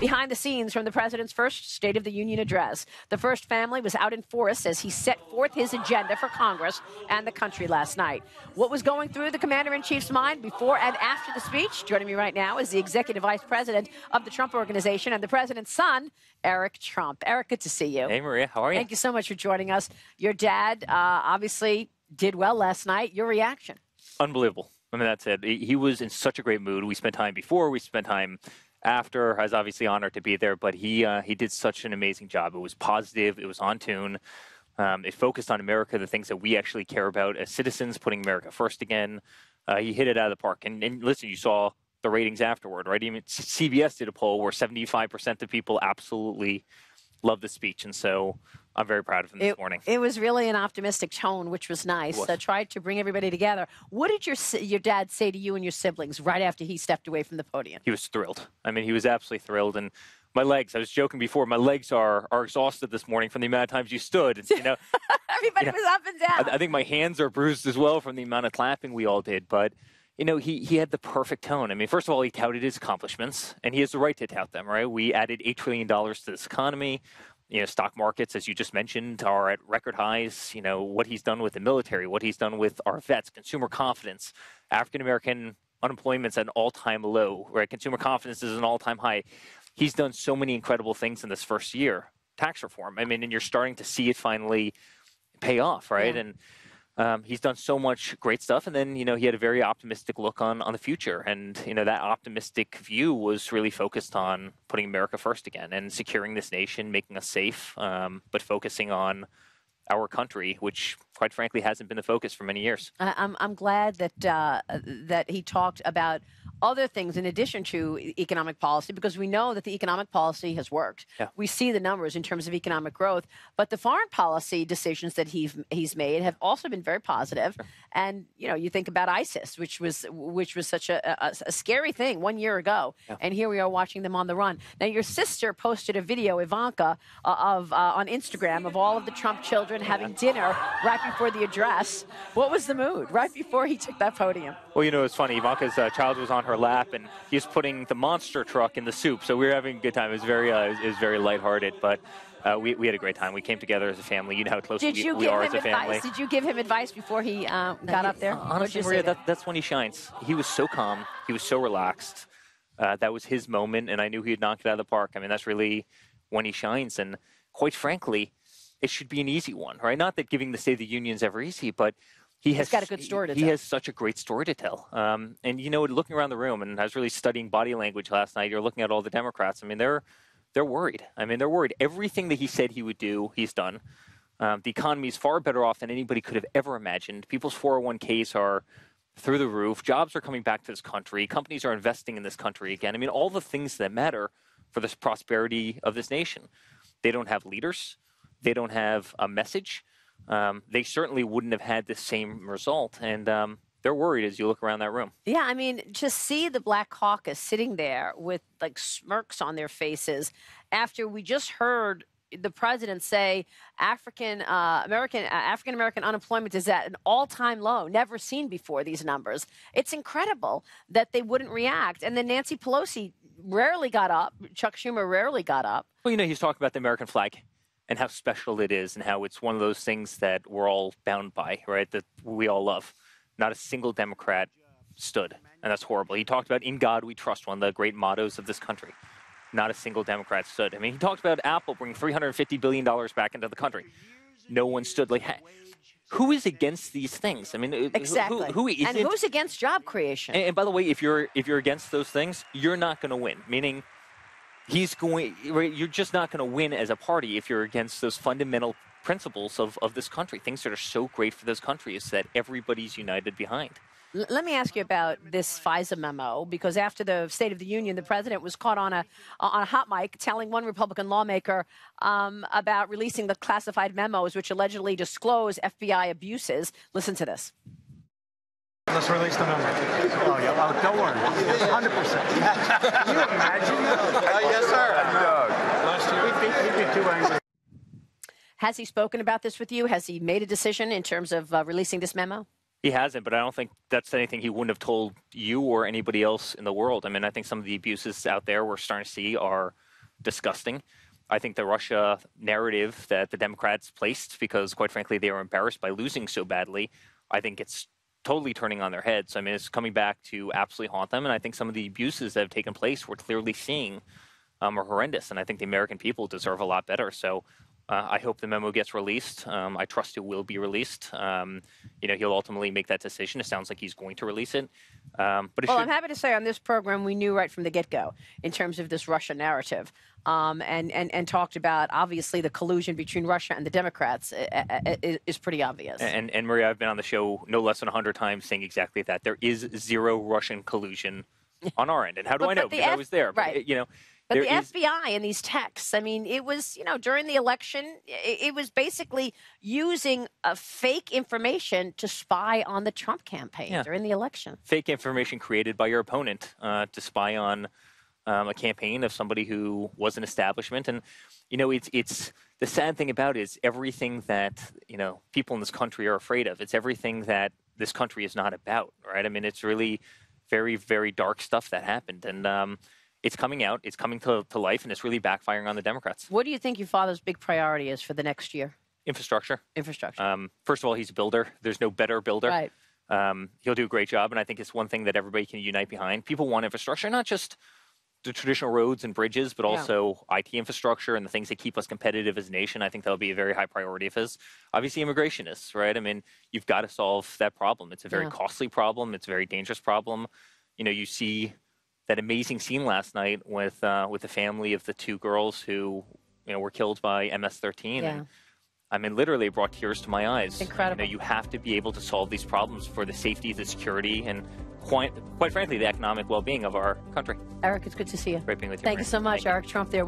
Behind the scenes from the president's first State of the Union address, the first family was out in force as he set forth his agenda for Congress and the country last night. What was going through the commander-in-chief's mind before and after the speech? Joining me right now is the executive vice president of the Trump Organization and the president's son, Eric Trump. Eric, good to see you. Hey, Maria. How are you? Thank you so much for joining us. Your dad obviously did well last night. Your reaction? Unbelievable. I mean, that's it. He was in such a great mood. We spent time before. We spent time after. I was obviously honored to be there, but he did such an amazing job. It was positive. It was on tune. It focused on America, the things that we actually care about as citizens, putting America first again. He hit it out of the park. And listen, you saw the ratings afterward, right? Even CBS did a poll where 75% of people absolutely loved the speech. And so I'm very proud of him this morning. It was really an optimistic tone, which was nice. Tried to bring everybody together. What did your dad say to you and your siblings right after he stepped away from the podium? He was thrilled. I mean, he was absolutely thrilled. And my legs, I was joking before, my legs are exhausted this morning from the amount of times you stood. Everybody was up and down. I think my hands are bruised as well from the amount of clapping we all did. But, he had the perfect tone. I mean, first of all, he touted his accomplishments, and he has the right to tout them, right? We added $8 trillion to this economy. Stock markets, as you just mentioned, are at record highs. What he's done with the military, what he's done with our vets, consumer confidence, African-American unemployment's at an all-time low, right? Consumer confidence is an all-time high. He's done so many incredible things in this first year. Tax reform, I mean, and you're starting to see it finally pay off, right? Yeah. And he's done so much great stuff. And then, he had a very optimistic look on the future. And, that optimistic view was really focused on putting America first again and securing this nation, making us safe, but focusing on our country, which, quite frankly, hasn't been the focus for many years. I'm glad that he talked about other things in addition to economic policy, because we know that the economic policy has worked. Yeah. We see the numbers in terms of economic growth, but the foreign policy decisions that he's made have also been very positive. Sure. And you think about ISIS, which was such a scary thing 1 year ago, yeah. And here we are watching them on the run. Now, your sister posted a video, Ivanka, on Instagram of all of the Trump children having dinner right before the address. What was the mood right before he took that podium? Well, it's funny. Ivanka's child was on her lap, and he was putting the monster truck in the soup. So we were having a good time. It was very lighthearted, but we had a great time. We came together as a family. You know how close we are as a family. Did you give him advice before he got up there? Honestly, Maria, that's when he shines. He was so calm. He was so relaxed. That was his moment, and I knew he'd knock it out of the park. I mean, that's really when he shines. And quite frankly, it should be an easy one, right? Not that giving the State of the Union is ever easy, but he's got a good story to tell. He has such a great story to tell. And, looking around the room, and I was really studying body language last night, you're looking at all the Democrats. I mean, they're worried. I mean, they're worried. Everything that he said he would do, he's done. The economy is far better off than anybody could have ever imagined. People's 401ks are through the roof. Jobs are coming back to this country. Companies are investing in this country again. I mean, all the things that matter for this prosperity of this nation. They don't have leaders. They don't have a message. They certainly wouldn't have had the same result. And they're worried as you look around that room. Yeah, I mean, to see the Black Caucus sitting there with like smirks on their faces after we just heard the president say African American unemployment is at an all-time low, never seen before, these numbers. It's incredible that they wouldn't react. And then Nancy Pelosi rarely got up. Chuck Schumer rarely got up. Well, he's talking about the American flag and how special it is and how it's one of those things that we're all bound by, right, that we all love. Not a single Democrat stood, and that's horrible. He talked about "In God We Trust," one of the great mottos of this country. Not a single Democrat stood. I mean, he talked about Apple bringing $350 billion back into the country. No one stood. Like, who is against these things? I mean, exactly. Who's against job creation? And by the way, if you're against those things, you're not going to win. Meaning, you're just not going to win as a party if you're against those fundamental principles of this country. Things that are so great for this country is that everybody's united behind. Let me ask you about this FISA memo, because after the State of the Union, the president was caught on a hot mic telling one Republican lawmaker about releasing the classified memos which allegedly disclose FBI abuses. Listen to this. Let's release the memo. Oh, yeah. Oh, don't worry. 100%. Can you imagine? Yes, sir. Last year, he'd be too angry. Has he spoken about this with you? Has he made a decision in terms of releasing this memo? He hasn't, but I don't think that's anything he wouldn't have told you or anybody else in the world. I mean, I think some of the abuses out there we're starting to see are disgusting. I think the Russia narrative that the Democrats placed, because quite frankly they were embarrassed by losing so badly, I think it's totally turning on their heads. I mean, it's coming back to absolutely haunt them. And I think some of the abuses that have taken place, we're clearly seeing are horrendous. And I think the American people deserve a lot better. So I hope the memo gets released. I trust it will be released. He'll ultimately make that decision. It sounds like he's going to release it. I'm happy to say on this program, we knew right from the get-go in terms of this Russia narrative, and talked about, obviously, the collusion between Russia and the Democrats is pretty obvious. And Maria, I've been on the show no less than 100 times saying exactly that. There is zero Russian collusion on our end. And how do I know? Because I was there. Right. But the FBI and these texts, I mean, it was, during the election, it was basically using fake information to spy on the Trump campaign during the election. Fake information created by your opponent to spy on a campaign of somebody who was an establishment. And, it's the sad thing about it is everything that, people in this country are afraid of. It's everything that this country is not about, right? I mean, it's really very, very dark stuff that happened. And, it's coming out, it's coming to life, and it's really backfiring on the Democrats. What do you think your father's big priority is for the next year? Infrastructure. Infrastructure. First of all, he's a builder. There's no better builder. Right. He'll do a great job, and I think it's one thing that everybody can unite behind. People want infrastructure, not just the traditional roads and bridges, but also IT infrastructure and the things that keep us competitive as a nation. I think that'll be a very high priority of his. Obviously, immigration is, right? I mean, you've got to solve that problem. It's a very costly problem. It's a very dangerous problem. You see that amazing scene last night with the family of the two girls who were killed by MS-13. Yeah. I mean, literally brought tears to my eyes. Incredible. You have to be able to solve these problems for the safety, the security, and quite frankly, the economic well-being of our country. Eric, it's good to see you. Great being with you. Thank you so much, Eric Trump there.